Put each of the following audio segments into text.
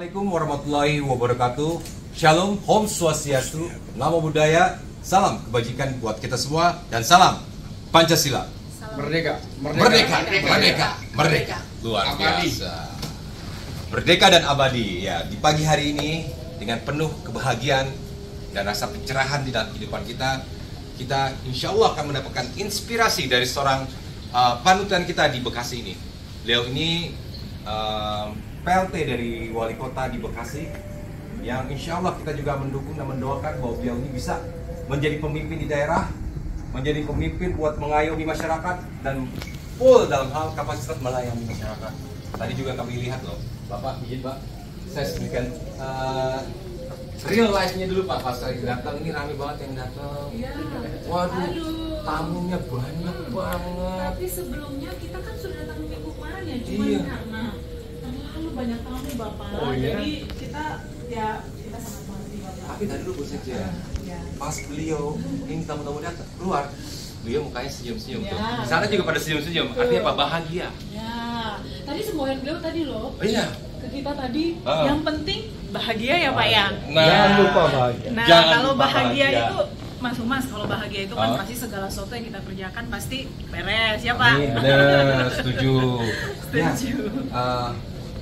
Assalamualaikum warahmatullahi wabarakatuh. Shalom, Om Swastiastu, Namo Buddhaya, salam kebajikan buat kita semua dan salam Pancasila. Merdeka, Merdeka, merdeka, merdeka. Luar biasa. Merdeka dan abadi. Ya, di pagi hari ini dengan penuh kebahagiaan dan rasa pencerahan di dalam kehidupan kita insya Allah akan mendapatkan inspirasi dari seorang panutan kita di Bekasi ini. Beliau ini PLT dari wali kota di Bekasi, yang insya Allah kita juga mendukung dan mendoakan bahwa beliau ini bisa menjadi pemimpin di daerah, menjadi pemimpin buat mengayomi masyarakat dan full dalam hal kapasitas melayani masyarakat. Tadi juga kami lihat loh, Bapak izin Pak, saya sebutkan real life-nya dulu Pak, pas saya datang ini rame banget yang datang. Ya, Waduh, tamunya banyak banget. tapi sebelumnya kita kan sudah datang minggu kemarin ya, cuma Iya. karena terlalu banyak tamu Bapak. Oh, iya? Jadi kita sangat mengerti Bapak. Tapi tadi dulu saja, Ya. pas beliau ini tamu-tamu datang keluar, beliau mukanya senyum-senyum tuh. Ya. Di sana juga pada senyum-senyum, Betul. artinya apa? Bahagia. Ya, tadi semboyan beliau tadi loh. Oh iya. Ke kita tadi, Ah. yang penting bahagia ya Pak ya. Jangan lupa bahagia. Nah, Jangan kalau lupa bahagia bahagia. itu Mas Humas, kalau bahagia itu kan Ah. pasti segala sesuatu yang kita kerjakan pasti beres ya Pak. Benar, setuju. Setuju. Ya,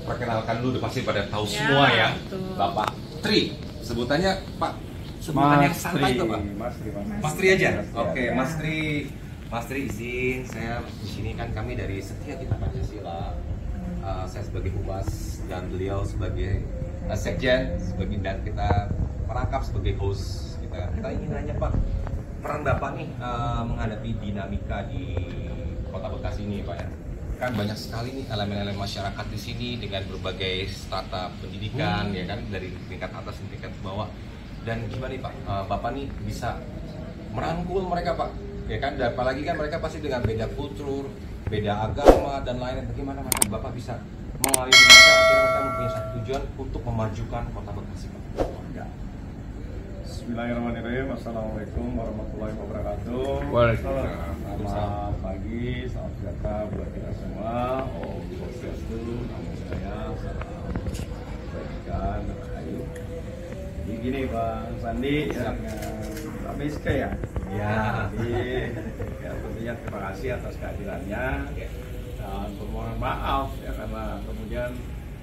perkenalkan dulu, udah pasti pada tahu Ya, semua ya. betul. Bapak Tri, sebutannya Pak, sebutannya santai tuh Pak. Mas Tri aja. Oke, Mas Tri. Mas Tri izin, saya di sini kan kami dari Setia Kita Pancasila. Saya sebagai humas dan beliau sebagai sekjen, dan kita merangkap sebagai host. Kita ingin nanya Pak, peran Bapak nih menghadapi dinamika di Kota Bekasi ini Pak ya. Kan banyak sekali nih elemen-elemen masyarakat di sini dengan berbagai strata pendidikan ya kan, dari tingkat atas dan tingkat bawah. Dan gimana nih Pak, Bapak nih bisa merangkul mereka Pak, ya kan? Dan apalagi kan mereka pasti dengan beda kultur, beda agama dan lain-lain. Bagaimana Bapak bisa mengayomi mereka akhirnya mereka mempunyai satu tujuan untuk memajukan Kota Bekasi Pak? Ya. Bismillahirrahmanirrahim. Assalamualaikum warahmatullahi wabarakatuh. Waalaikumsalam. Selamat pagi, selamat sejahtera buat kita semua. Om Swastiastu, Namo Buddhaya, salam kebajikan, rahayu. Jadi gini Bang Sandi, yang Ramiska ya. Ya. Jadi ya, tentunya terima kasih atas kehadirannya dan permohonan maaf ya karena kemudian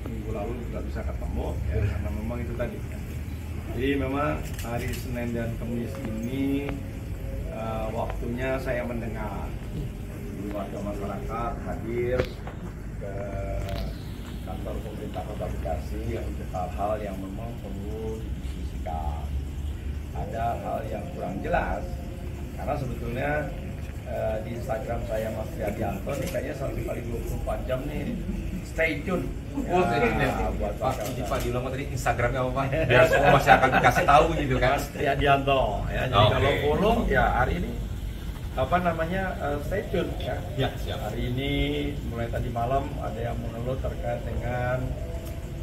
minggu lalu tidak bisa ketemu ya karena memang itu tadi. Jadi memang hari Senin dan Kamis ini waktunya saya mendengar warga masyarakat hadir ke kantor pemerintah Kota Bekasi untuk hal-hal yang memang perlu didiskusikan. Ada hal yang kurang jelas karena sebetulnya di Instagram saya Mas Triadianto nih kayaknya 1x24 jam nih stay tune. Oh, buat Pak, ini Pak diulang tadi Instagramnya apa Pak? Biar semua masyarakat dikasih tahu gitu kan. Mas Triadianto ya. Jadi Oke. kalau follow ya hari ini apa namanya stay tune ya. Ya, siap. Hari ini mulai tadi malam ada yang mengeluh terkait dengan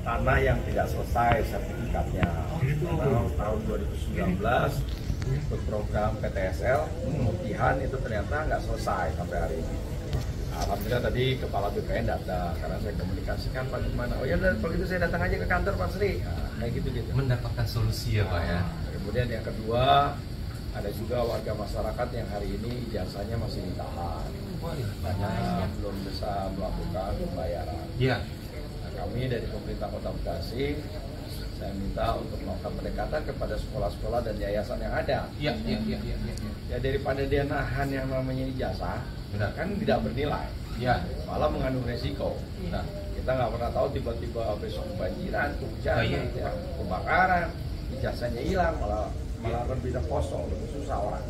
tanah yang tidak selesai sertifikatnya. Karena tahun 2019 untuk program PTSL pemutihan itu ternyata nggak selesai sampai hari ini. Alhamdulillah tadi Kepala BPN datang karena saya komunikasikan Pak gimana. Oh ya kalau gitu saya datang aja ke kantor Pak Sri. Nah, kayak gitu. Mendapatkan solusi ya Pak ya. Kemudian yang kedua ada juga warga masyarakat yang hari ini ijazahnya masih ditahan. Banyak belum bisa melakukan pembayaran. Iya. Nah, kami dari pemerintah Kota Bekasi saya minta untuk melakukan pendekatan kepada sekolah-sekolah dan yayasan yang ada. Iya. Ya daripada dia nahan yang namanya ijazah, Benar. kan tidak bernilai, Iya. malah mengandung resiko. Nah, Kita nggak pernah tahu tiba-tiba besok kebanjiran, hujan, Oh, iya. ya, kebakaran, ijazahnya hilang, malah lebih kosong, lebih susah orang.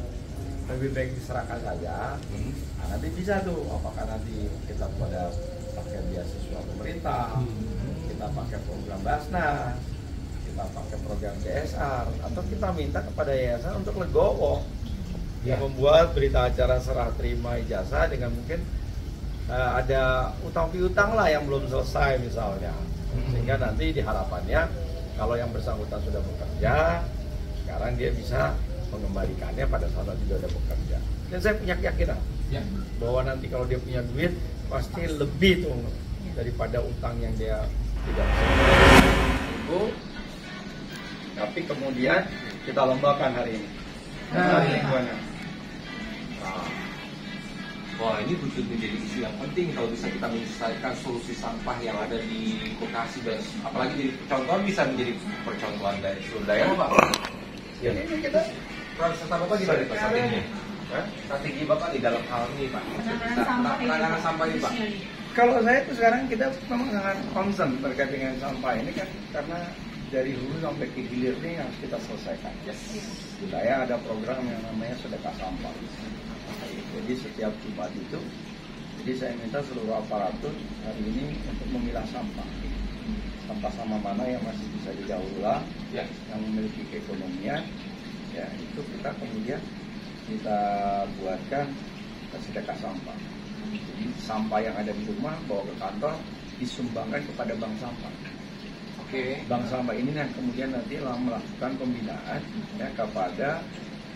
Lebih baik diserahkan saja. Nah, nanti bisa tuh, apakah nanti kita pada pakai beasiswa pemerintah, kita pakai program Basnas, kita pakai program CSR, atau kita minta kepada yayasan untuk legowo yang membuat berita acara serah terima ijazah dengan mungkin ada utang piutang lah yang belum selesai misalnya, sehingga nanti diharapannya kalau yang bersangkutan sudah bekerja sekarang dia bisa mengembalikannya pada saat dia sudah bekerja. Dan saya punya keyakinan bahwa nanti kalau dia punya duit pasti lebih tuh daripada utang yang dia tidak bisa. minggu, tapi kemudian kita lombakan hari ini. Hari lingkungan. Wah, ini betul menjadi isu yang penting kalau bisa kita menyelesaikan solusi sampah yang ada di Bekasi, dan apalagi jadi percontohan, bisa menjadi percontohan dari seluruh daerah, Pak. Ya, ini kita serta Bapak gimana Pak strateginya? Strategi Bapak di dalam hal ini, Pak. Penanganan sampah ini, Pak. kalau saya tuh sekarang kita memang sangat concern terkait dengan sampah ini kan, karena dari hulu sampai ke hilir ini harus kita selesaikan. Yes. Saya ada program yang namanya sedekah sampah. Jadi setiap Jumat itu, jadi saya minta seluruh aparatur hari ini untuk memilah sampah. Sampah mana yang masih bisa didaur ulang, Ya. yang memiliki keekonomian, ya itu kita kemudian kita buatkan sedekah sampah. Jadi sampah yang ada di rumah bawa ke kantor disumbangkan kepada bank sampah. Oke. Bank sampah ini yang kemudian nanti melakukan pembinaan ya kepada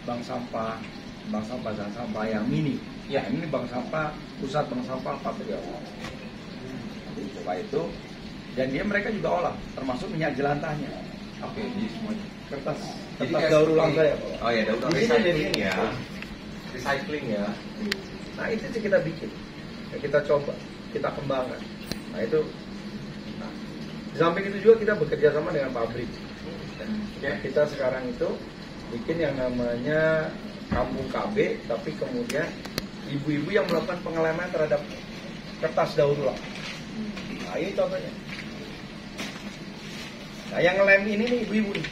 bank sampah dan sampah yang mini. Ya. Ini bank sampah, pusat bank sampah Patriot. Setelah itu, dan mereka juga olah, termasuk minyak jelantahnya. Oke, jadi semuanya. Kertas kayak daur ulang seperti- saya, Pak. Oh ya, daur ulang Di sini recycling jadi- ya. Recycling ya. Nah itu sih kita bikin, ya, kita coba, kita kembangkan. Nah itu, nah, di samping itu juga kita bekerja sama dengan pabrik. Ya, kita sekarang itu bikin yang namanya kampung KB, tapi kemudian ibu-ibu yang melakukan pengeleman terhadap kertas daur ulang. Nah ini contohnya. Nah yang ngelem ini nih ibu-ibu nih.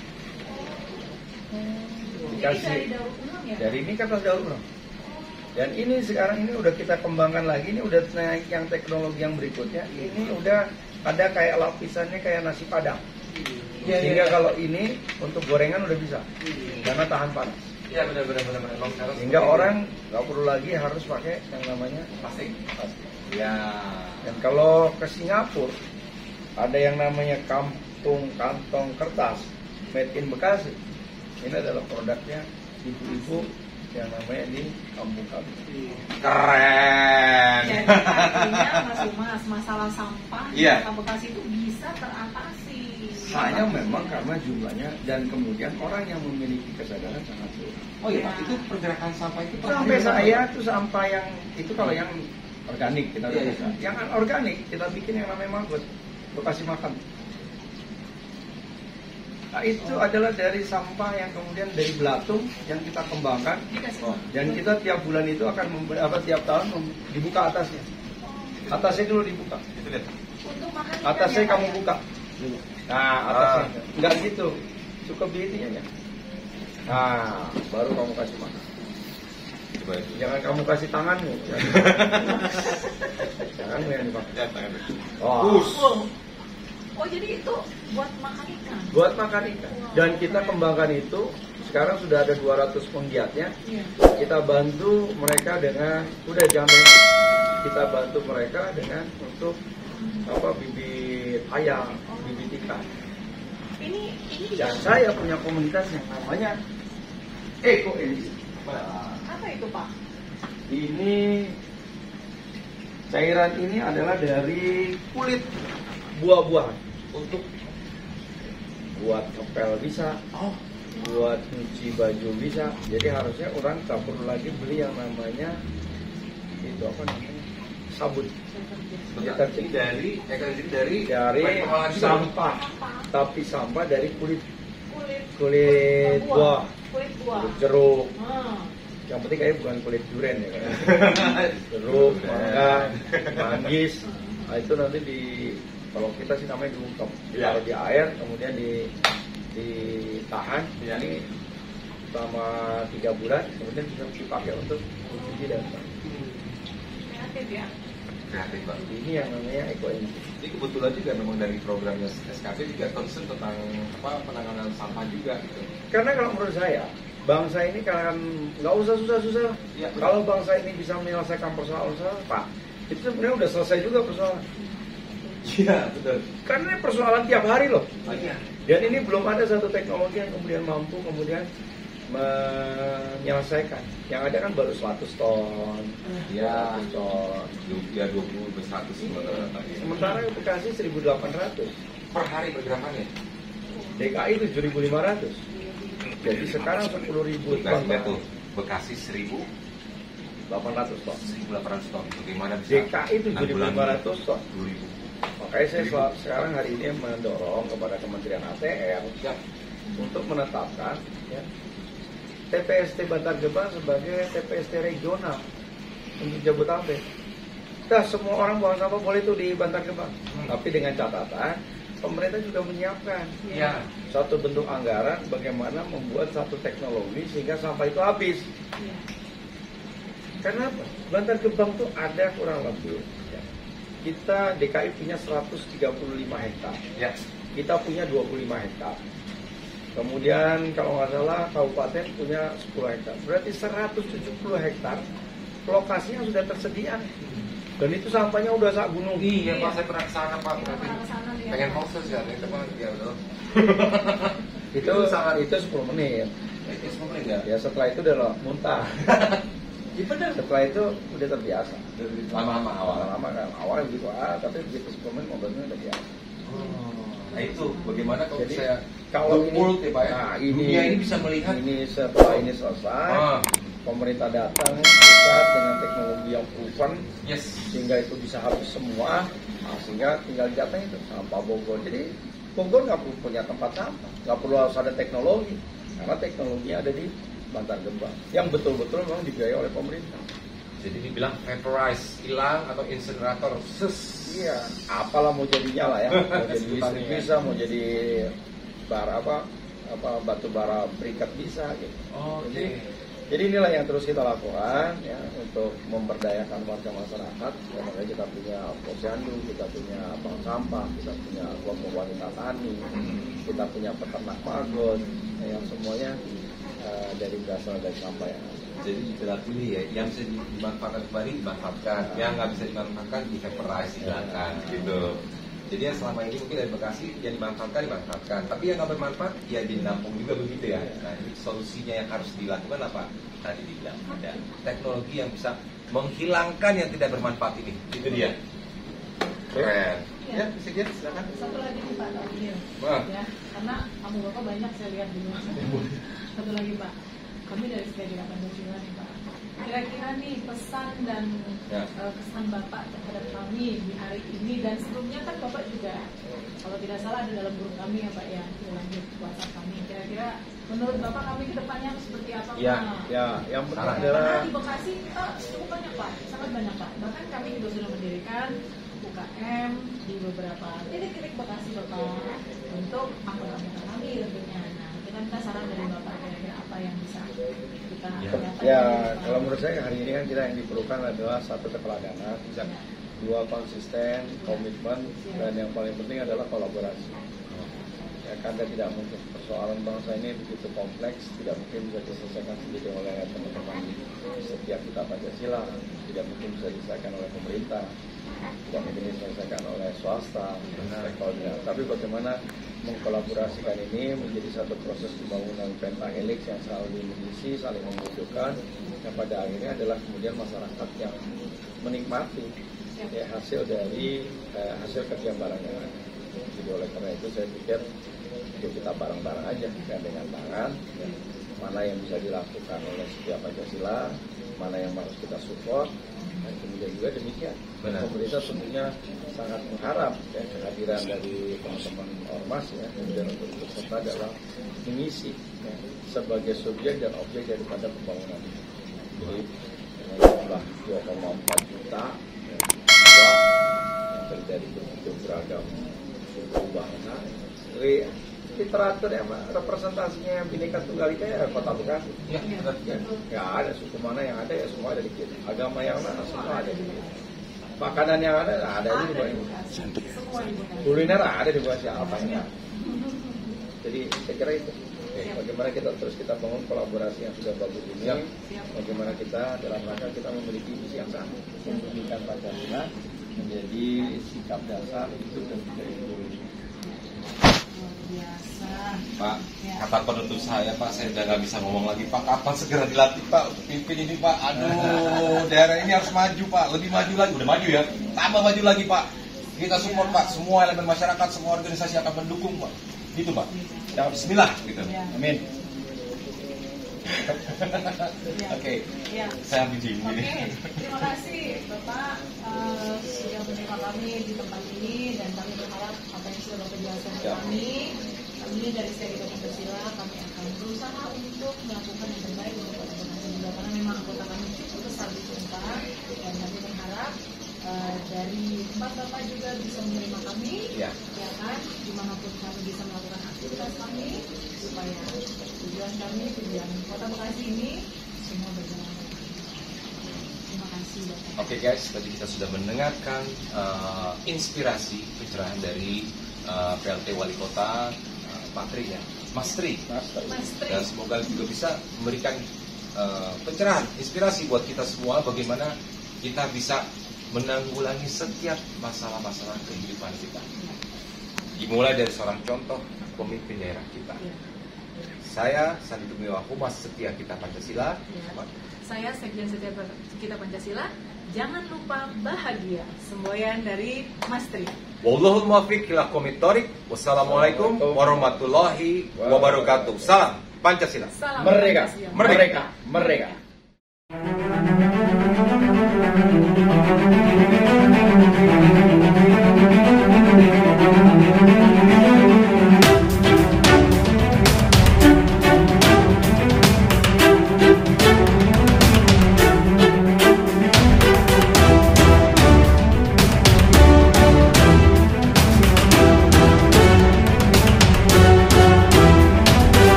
Dikasih Jadi dari daur ulang ya? dari ini kertas daur ulang. Dan ini sekarang ini udah kita kembangkan lagi, ini udah naik yang teknologi yang berikutnya. Ini udah ada kayak lapisannya kayak nasi padang. Sehingga kalau ini untuk gorengan udah bisa, karena tahan panas. Iya, benar. Sehingga orang nggak perlu lagi harus pakai yang namanya plastik. plastik. Ya. Dan kalau ke Singapura ada yang namanya kampung kantong kertas made in Bekasi. Ini adalah produknya ibu-ibu yang namanya di kampung kami. Keren. Jadi artinya Mas Umas, masalah sampah di Iya. Kota Bekasi itu bisa teratasi. Hanya memang karena jumlahnya dan kemudian orang yang memiliki kesadaran sangat sulit. Oh iya, Pak, itu pergerakan sampah itu per Sampai hari saya berapa? tuh sampah yang itu kalau yang organik kita udah Iya, bisa. iya. Yang organik kita bikin yang namanya maggot, lokasi makan. Nah, itu adalah dari sampah yang kemudian dari belatung yang kita kembangkan. Dikasih Dan kita tiap bulan itu akan tiap tahun dibuka atasnya. Atasnya dulu dibuka. Itu lihat. untuk makan ikan Atasnya ya, kamu Pak, ya? buka. Nah, atasnya. Enggak gitu. Cukup di ininya ya. Nah, baru kamu kasih makan. Coba itu. Jangan kamu kasih tanganmu. Tanganmu yang dipakai. Ya, tangan. Oh, Oh jadi itu buat makan ikan? buat makan ikan. Dan kita kembangkan itu. Sekarang sudah ada 200 penggiatnya. Iya. Kita bantu mereka dengan udah jamin. Kita bantu mereka dengan untuk bibit ayam, bibit ikan. Ini Dan saya punya komunitasnya namanya Eko Energy. apa itu Pak? Ini cairan ini adalah dari kulit buah-buahan untuk buat ngepel bisa, buat nyuci baju bisa. Jadi harusnya orang tak perlu lagi beli yang namanya itu apa namanya sabun. Sebentar, ini dari Dari pengolahan juga. sampah, tapi sampah dari kulit Kulit buah, Kulit buah. kulit jeruk. Hmm. Yang penting kayaknya bukan kulit durian ya kan? Jeruk, mangga, manggis. Nah itu nanti kalau kita sih namanya diungkep, ditaruh di air, kemudian ditahan. Ya. Ini selama 3 bulan, kemudian bisa dipakai untuk mencuci dan Kreatif ya. Kreatif, Pak. ini yang namanya Eko Energy. Ini kebetulan juga memang dari programnya SKP juga concern tentang penanganan sampah juga gitu. Karena kalau menurut saya, bangsa ini kan nggak usah susah-susah. Iya, betul. Kalau bangsa ini bisa menyelesaikan persoalan-persoalan, Pak, itu sebenarnya udah selesai juga persoalan. Iya, betul. Karena ini persoalan tiap hari loh. Oh, iya. Dan ini belum ada satu teknologi yang kemudian mampu kemudian menyelesaikan. Yang ada kan baru 100 ton, Ya. 200 ton. Ya 20 ke 100 sementara tadi. Sementara di Bekasi 1.800 Per hari pergerakannya. DKI 7.500. Jadi sekarang 10.000 ton. Nah, tuh Bekasi 1.800 ton. 1.800 ton. Bagaimana bisa? DKI 7.500 ton. 2.000. Makanya saya sekarang hari ini mendorong kepada Kementerian ATR untuk menetapkan ya, TPST Bantar Gebang sebagai TPST regional untuk Jabodetabek. Nah, semua orang buang sampah boleh itu di Bantar Gebang, tapi dengan catatan pemerintah juga menyiapkan satu bentuk anggaran bagaimana membuat satu teknologi sehingga sampah itu habis. Kenapa? Bantar Gebang itu ada kurang lebih ya, kita DKI punya 135 hektar, kita punya 25 hektar. Kemudian kalau nggak salah kabupaten punya 10 hektar, berarti 170 hektar lokasinya sudah tersedia. Dan itu sampahnya udah sak gunung. Iya Pak, saya pernah kesana Pak. Pengen proses ya, itu Pak. Ya udah. itu 10 menit. Itu 10 menit ya? Ya setelah itu udah muntah. Setelah itu udah terbiasa. Lama-lama Lama-lama kan awalnya begitu tapi begitu 10 menit mobilnya udah biasa. Nah itu bagaimana kalau jadi, saya kalau mulut ya Pak ya? Nah, dunia ini bisa melihat. Ini setelah ini selesai, pemerintah datang pusat dengan teknologi yang proven, sehingga itu bisa habis semua, sehingga tinggal jatah itu sampah Bogor. Jadi Bogor nggak perlu punya tempat sampah, nggak perlu harus ada teknologi, karena teknologinya ada di Bantar Gebang, yang betul-betul memang dibiayai oleh pemerintah. Jadi dibilang vaporize, hilang atau incinerator, Iya, apalah mau jadinya lah ya, mau jadi listrik bisa, mau jadi batu bara berikat bisa gitu. Jadi inilah yang terus kita lakukan ya untuk memberdayakan warga masyarakat. Ya, makanya kita punya posyandu, kita punya bank sampah, kita punya kelompok wanita tani, kita punya peternak magon, ya, yang semuanya dari berasal dari sampah yang ada. Jadi berarti ya, yang bisa dimanfaatkan kembali dimanfaatkan, yang nggak bisa dimanfaatkan di vaporize, hilangkan gitu. Jadi yang selama ini mungkin dari Bekasi yang dimanfaatkan, tapi yang nggak bermanfaat ya dinampung juga begitu ya. Nah ini solusinya yang harus dilakukan apa? Tadi dibilang ada teknologi yang bisa menghilangkan yang tidak bermanfaat ini, itu dia. Keren. Ya, bisa lihat silakan. Satu lagi nih Pak, ya, karena kamu bapak banyak saya lihat dulu. Satu lagi Pak, kami dari Setia Pancasila nih Pak. Kira-kira nih pesan dan kesan Bapak terhadap kami di hari ini dan sebelumnya kan Bapak juga kalau tidak salah ada dalam grup kami ya Pak ya, dalam grup WhatsApp kami. Kira-kira menurut Bapak kami ke depannya seperti apa Pak? Ya, yang pertama adalah karena di Bekasi kita cukup banyak Pak, sangat banyak Pak. Bahkan kami juga sudah mendirikan UKM di beberapa titik-titik Bekasi Bapak untuk anggota-anggota kami tentunya. Nah, kita minta saran dari Bapak kira-kira apa yang bisa kita kalau menurut saya hari ini kan kita yang diperlukan adalah satu keteladanan, dua konsisten, komitmen, dan yang paling penting adalah kolaborasi. Ya, karena tidak mungkin persoalan bangsa ini begitu kompleks, tidak mungkin bisa diselesaikan sendiri oleh teman-teman setiap kita Pancasila, tidak mungkin bisa diselesaikan oleh pemerintah, tidak mungkin diselesaikan oleh swasta, tapi bagaimana mengkolaborasikan ini menjadi satu proses pembangunan pentahelix yang selalu mengisi, saling membutuhkan, yang pada akhirnya adalah kemudian masyarakat yang menikmati ya, hasil dari hasil kerja barang yang ada. Jadi oleh karena itu saya pikir yuk kita bareng-bareng aja dengan tangan ya, mana yang bisa dilakukan oleh setiap Pancasila, mana yang harus kita support, dan kemudian juga demikian. Pemerintah tentunya sangat mengharap ya, kehadiran dari teman-teman ormas ya, kemudian untuk ikut serta dalam mengisi ya, sebagai subjek dan objek daripada pembangunan ini. Jadi dengan jumlah 2,4 juta ya, yang terdiri dari beragam suku bangsa, literatur yang representasinya yang Bhinneka Tunggal Ika ya Kota Bekasi. Ya ada suku mana yang ada ya semua ada di kita. Agama yang mana semua ada di kita. Makanan yang ada di Bekasi. Kuliner ada di Bekasi apa ya. Jadi saya kira itu. Bagaimana kita bangun kolaborasi yang sudah bagus ini. Bagaimana kita dalam rangka kita memiliki visi yang sama, membumikan Pancasila menjadi sikap dasar hidup dan budaya Indonesia. Pak, kata penutup saya Pak, saya udah nggak bisa ngomong lagi Pak. Kapan segera dilatih Pak untuk pimpin ini Pak? Aduh, daerah ini harus maju Pak, lebih maju lagi. Udah maju ya, tambah maju lagi Pak. Kita support Pak, semua elemen masyarakat, semua organisasi akan mendukung Pak. Gitu Pak. Ya, Bismillah gitu. Ya. Amin. Ya. Oke. Ya. Saya puji. Oke, terima kasih Bapak sudah menerima kami di tempat ini dan kami berharap apa yang sudah Bapak jelaskan ke kami dari Seri Pancasila kami akan berusaha untuk melakukan yang terbaik untuk kota Bekasi juga karena memang anggota kami cukup besar di Sumpah dan kami berharap dari tempat Bapak juga bisa menerima kami, ya kan, dimanapun kami bisa melakukan aktivitas kami supaya tujuan kami, tujuan kota Bekasi ini semua berjalan. Terima kasih Bapak. Oke guys, tadi kita sudah mendengarkan inspirasi pencerahan dari PLT Wali Kota Pak Tri ya, Mas Tri. Dan semoga juga bisa memberikan pencerahan, inspirasi buat kita semua bagaimana kita bisa menanggulangi setiap masalah-masalah kehidupan kita. Dimulai dari seorang contoh pemimpin daerah kita. Saya Sandi Tumiwa Humas Setia Kita Pancasila. Saya Sekjen Setia Kita Pancasila. Jangan lupa bahagia. Semboyan dari Mas Tri. Wallahul muwaffiq ila aqwamit thoriq. Wassalamualaikum warahmatullahi wabarakatuh. Salam Pancasila. Salam Merdeka. Pancasila. Merdeka.